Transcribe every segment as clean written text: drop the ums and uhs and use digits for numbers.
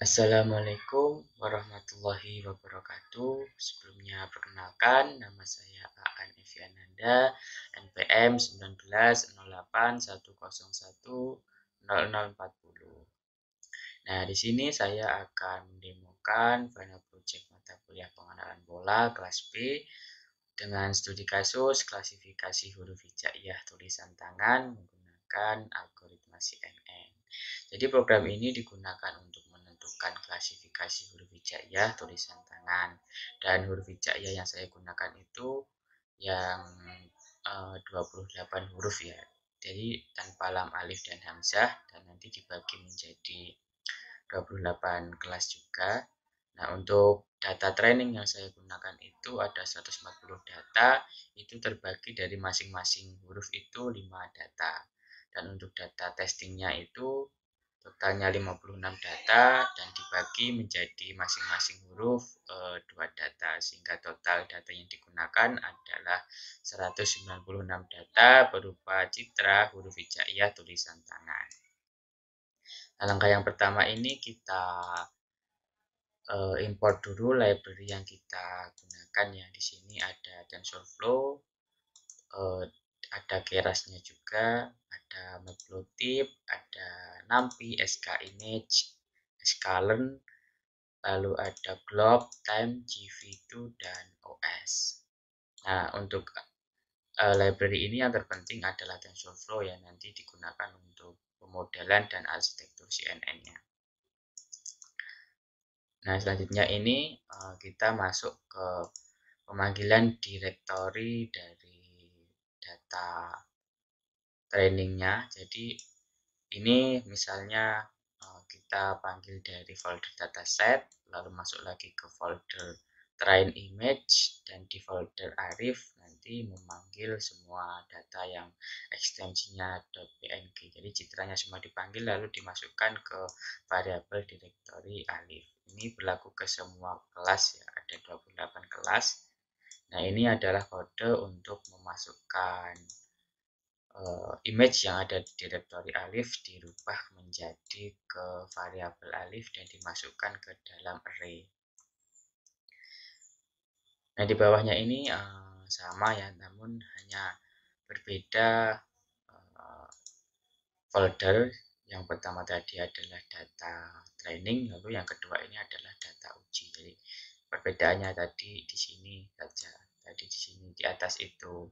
Assalamualaikum warahmatullahi wabarakatuh. Sebelumnya perkenalkan, nama saya Aan Eviananda, NPM 1908101040. Nah, di sini saya akan mendemokan final project mata kuliah pengenalan bola kelas B dengan studi kasus klasifikasi huruf hijaiyah tulisan tangan menggunakan algoritma CNN. Jadi program ini digunakan untuk menentukan klasifikasi huruf hijaiyah tulisan tangan, dan huruf hijaiyah yang saya gunakan itu yang 28 huruf ya. Jadi tanpa lam, alif, dan hamzah, dan nanti dibagi menjadi 28 kelas juga. Nah, untuk data training yang saya gunakan itu ada 140 data, itu terbagi dari masing-masing huruf itu 5 data. Dan untuk data testingnya itu totalnya 56 data dan dibagi menjadi masing-masing huruf 2 data, sehingga total data yang digunakan adalah 196 data berupa citra huruf hijaiyah tulisan tangan. Nah, langkah yang pertama ini kita import dulu library yang kita gunakan ya. Di sini ada TensorFlow, ada Kerasnya juga, ada Matplotlib, ada NumPy, skimage, sklearn, lalu ada Glob, Time, GV2, dan OS. Nah, untuk library ini yang terpenting adalah TensorFlow yang nanti digunakan untuk pemodelan dan arsitektur CNN-nya. Nah, selanjutnya ini kita masuk ke pemanggilan directory dari data trainingnya. Jadi ini misalnya kita panggil dari folder dataset, lalu masuk lagi ke folder train image, dan di folder arif nanti memanggil semua data yang ekstensinya .png. Jadi citranya semua dipanggil lalu dimasukkan ke variabel directory alif. Ini berlaku ke semua kelas ya, ada 28 kelas. Nah, ini adalah kode untuk memasukkan image yang ada di directory alif dirubah menjadi ke variabel alif dan dimasukkan ke dalam array. Nah, di bawahnya ini sama ya, namun hanya berbeda folder. Yang pertama tadi adalah data training, lalu yang kedua ini adalah data uji. Jadi perbedaannya tadi di sini saja. Tadi di sini di atas itu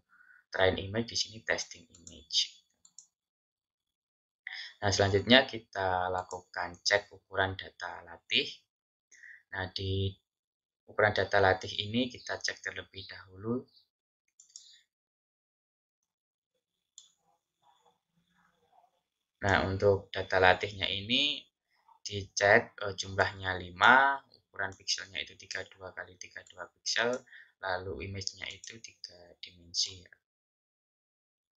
train image, di sini testing image. Nah, selanjutnya kita lakukan cek ukuran data latih. Nah, di ukuran data latih ini kita cek terlebih dahulu. Nah, untuk data latihnya ini dicek jumlahnya 5, ukuran pixelnya itu 32 kali 32 pixel, lalu image-nya itu 3 dimensi.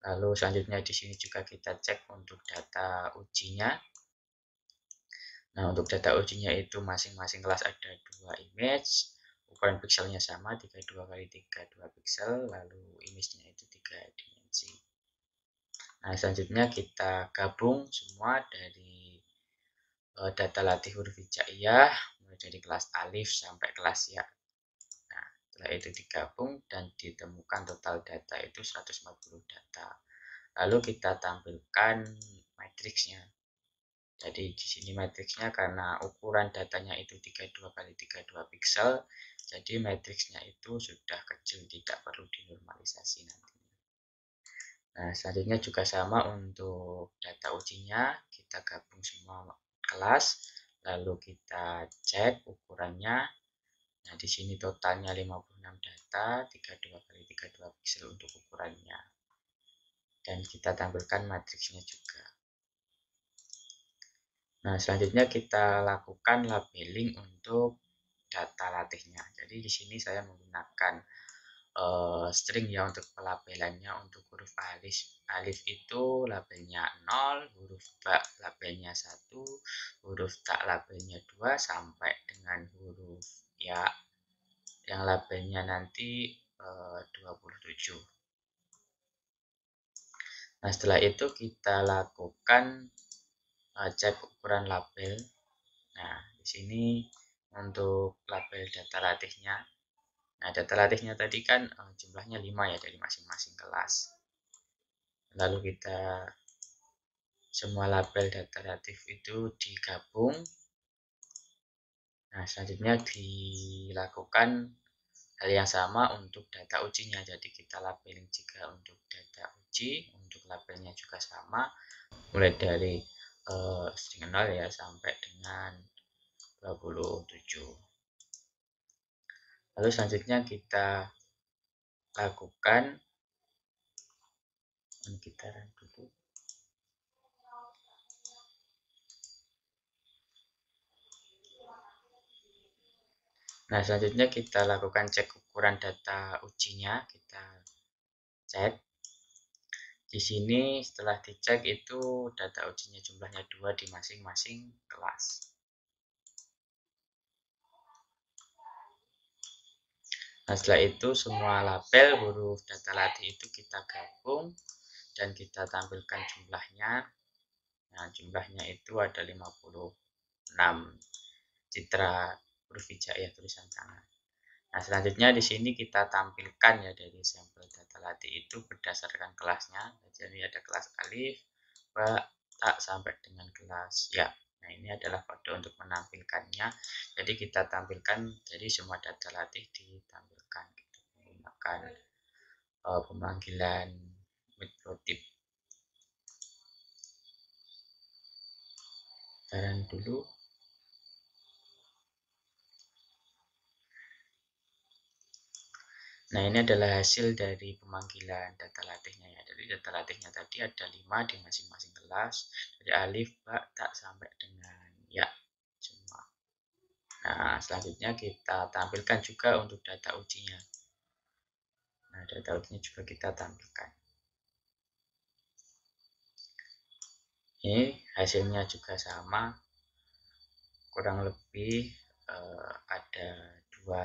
Lalu selanjutnya di sini juga kita cek untuk data ujinya. Nah, untuk data ujinya itu masing-masing kelas ada 2 image, ukuran pixelnya sama 32 kali 32 pixel, lalu image-nya itu 3 dimensi. Nah, selanjutnya kita gabung semua dari data latih huruf hijaiyah mulai dari kelas alif sampai kelas ya. Nah, setelah itu digabung dan ditemukan total data itu 140 data. Lalu kita tampilkan matriksnya. Jadi di sini matriksnya karena ukuran datanya itu 32 kali 32 pixel, jadi matriksnya itu sudah kecil, tidak perlu dinormalisasi nanti. Nah, selanjutnya juga sama untuk data ujinya, kita gabung semua kelas, lalu kita cek ukurannya. Nah, di sini totalnya 56 data, 32 kali 32 pixel untuk ukurannya. Dan kita tampilkan matriksnya juga. Nah, selanjutnya kita lakukan labeling untuk data latihnya. Jadi di sini saya menggunakan string ya untuk pelabelannya. Untuk huruf alif itu labelnya 0, huruf ba labelnya 1, huruf ta labelnya 2, sampai dengan huruf ya yang labelnya nanti 27. Nah, setelah itu kita lakukan cek ukuran label. Nah, di sini untuk label data latihnya. Nah, data latihnya tadi kan jumlahnya 5 ya dari masing-masing kelas. Lalu kita semua label data latih itu digabung. Nah, selanjutnya dilakukan hal yang sama untuk data ujinya. Jadi kita labeling juga untuk data uji, untuk labelnya juga sama, mulai dari string 0 ya sampai dengan 27. Lalu selanjutnya kita lakukan dulu. Nah, selanjutnya kita lakukan cek ukuran data ujinya. Kita cek. Di sini setelah dicek itu data ujinya jumlahnya 2 di masing-masing kelas. Nah, setelah itu semua label huruf data latih itu kita gabung dan kita tampilkan jumlahnya. Nah, jumlahnya itu ada 56 citra huruf hijaiyah tulisan tangan. Nah, selanjutnya di sini kita tampilkan ya dari sampel data latih itu berdasarkan kelasnya. Jadi ada kelas alif, ba, ta sampai dengan kelas ya. Nah, ini adalah kode untuk menampilkannya. Jadi kita tampilkan jadi semua data latih ditampilkan gitu, menggunakan pemanggilan matplotlib. Tahan dulu. Nah, ini adalah hasil dari pemanggilan data latihnya ya. Jadi data latihnya tadi ada 5 di masing-masing kelas, dari alif, ba, ta sampai dengan ya semua. Nah, selanjutnya kita tampilkan juga untuk data ujinya. Nah, data ujinya juga kita tampilkan. Ini hasilnya juga sama, kurang lebih ada 2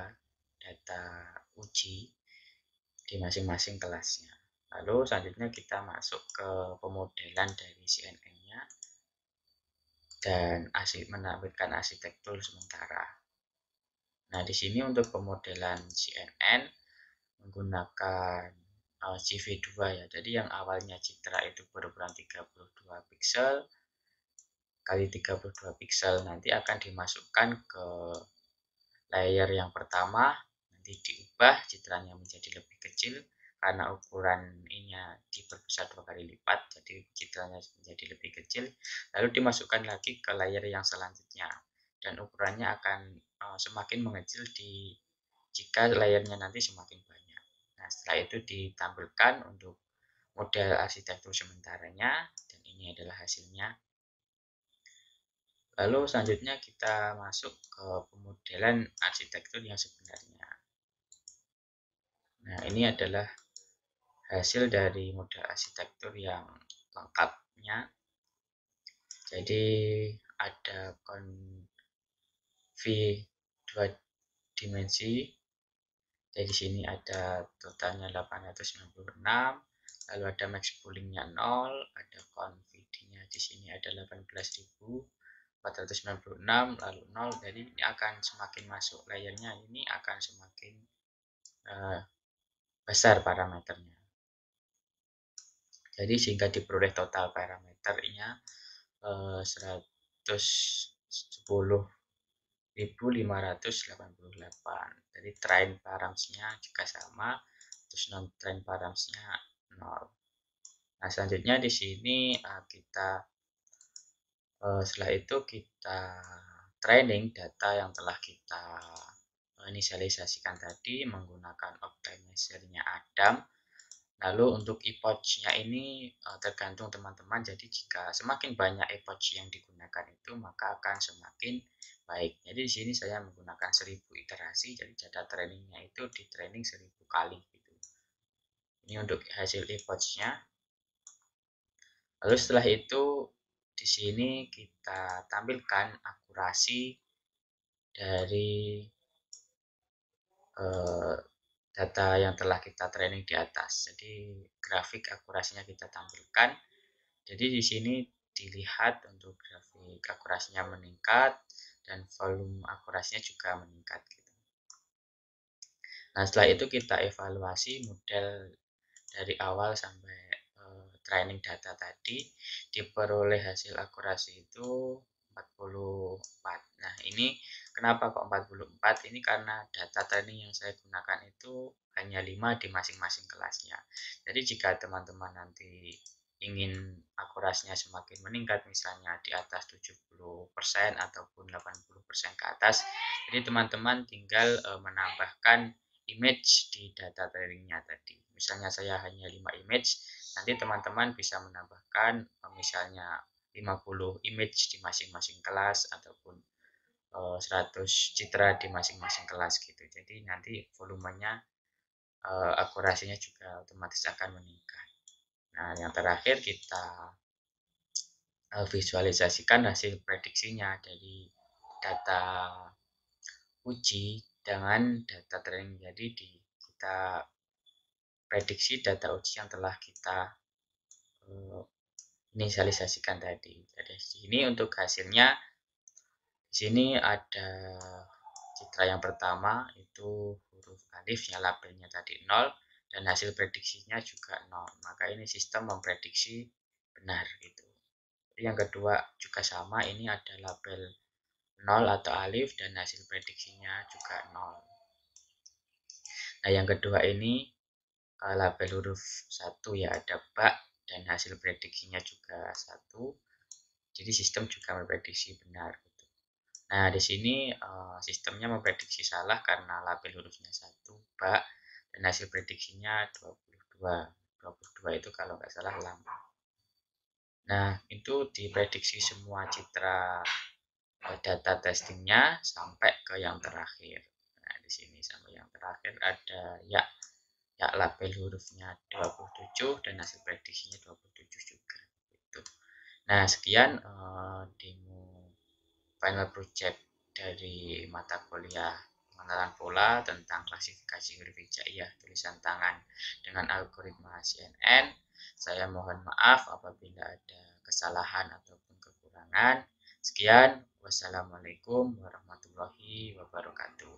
data uji di masing-masing kelasnya. Lalu selanjutnya kita masuk ke pemodelan dari CNN-nya dan menampilkan arsitektur sementara. Nah, di sini untuk pemodelan CNN menggunakan CV2 ya. Jadi yang awalnya citra itu berukuran 32 piksel kali 32 piksel nanti akan dimasukkan ke layer yang pertama, nanti diubah citranya menjadi lebih kecil karena ukuran ininya diperbesar 2 kali lipat, jadi citranya menjadi lebih kecil, lalu dimasukkan lagi ke layer yang selanjutnya dan ukurannya akan semakin mengecil jika layernya nanti semakin banyak. Nah, setelah itu ditampilkan untuk model arsitektur sementaranya dan ini adalah hasilnya. Lalu selanjutnya kita masuk ke pemodelan arsitektur yang sebenarnya. Nah, ini adalah hasil dari model arsitektur yang lengkapnya. Jadi ada konfi 2 dimensi. Jadi sini ada totalnya 896, lalu ada max poolingnya 0, ada conv-nya di sini ada 18.496, lalu 0. Jadi ini akan semakin masuk layernya, ini akan semakin besar parameternya. Jadi sehingga diperoleh total parameternya 110.588. Jadi train params-nya juga sama, terus non train params-nya 0. Nah, selanjutnya di sini kita setelah itu kita training data yang telah kita inisialisasikan tadi menggunakan optimizer-nya Adam. Lalu untuk epoch-nya ini tergantung teman-teman. Jadi jika semakin banyak epoch yang digunakan itu maka akan semakin baik. Jadi di sini saya menggunakan 1000 iterasi. Jadi data trainingnya itu di training 1000 kali gitu. Ini untuk hasil epoch-nya. Lalu setelah itu di sini kita tampilkan akurasi dari data yang telah kita training di atas. Jadi grafik akurasinya kita tampilkan. Jadi di sini dilihat untuk grafik akurasinya meningkat dan volume akurasinya juga meningkat gitu. Nah, setelah itu kita evaluasi model dari awal sampai training data tadi, diperoleh hasil akurasi itu 44. Nah, ini kenapa kok 44? Ini karena data training yang saya gunakan itu hanya 5 di masing-masing kelasnya. Jadi jika teman-teman nanti ingin akurasinya semakin meningkat, misalnya di atas 70% ataupun 80% ke atas, jadi teman-teman tinggal menambahkan image di data trainingnya tadi. Misalnya saya hanya 5 image, nanti teman-teman bisa menambahkan misalnya 50 image di masing-masing kelas ataupun 100 citra di masing-masing kelas gitu. Jadi nanti volumenya akurasinya juga otomatis akan meningkat. Nah, yang terakhir kita visualisasikan hasil prediksinya dari data uji dengan data training. Jadi kita prediksi data uji yang telah kita inisialisasikan tadi. Jadi sini untuk hasilnya, di sini ada citra yang pertama itu huruf alif yang labelnya tadi 0 dan hasil prediksinya juga 0. Maka ini sistem memprediksi benar gitu. Yang kedua juga sama, ini ada label 0 atau alif dan hasil prediksinya juga 0. Nah, yang kedua ini label huruf 1 ya, ada bak dan hasil prediksinya juga 1. Jadi sistem juga memprediksi benar gitu. Nah, di sini sistemnya memprediksi salah karena label hurufnya 1 bak dan hasil prediksinya 22. 22 itu kalau nggak salah lambang. Nah, itu diprediksi semua citra data testingnya sampai ke yang terakhir. Nah, di sini sampai yang terakhir ada ya label hurufnya 27 dan hasil prediksinya 27 juga gitu. Nah, sekian demo final project dari mata kuliah pengenalan pola tentang klasifikasi huruf hijaiyah tulisan tangan dengan algoritma CNN. Saya mohon maaf apabila ada kesalahan ataupun kekurangan. Sekian, wassalamualaikum warahmatullahi wabarakatuh.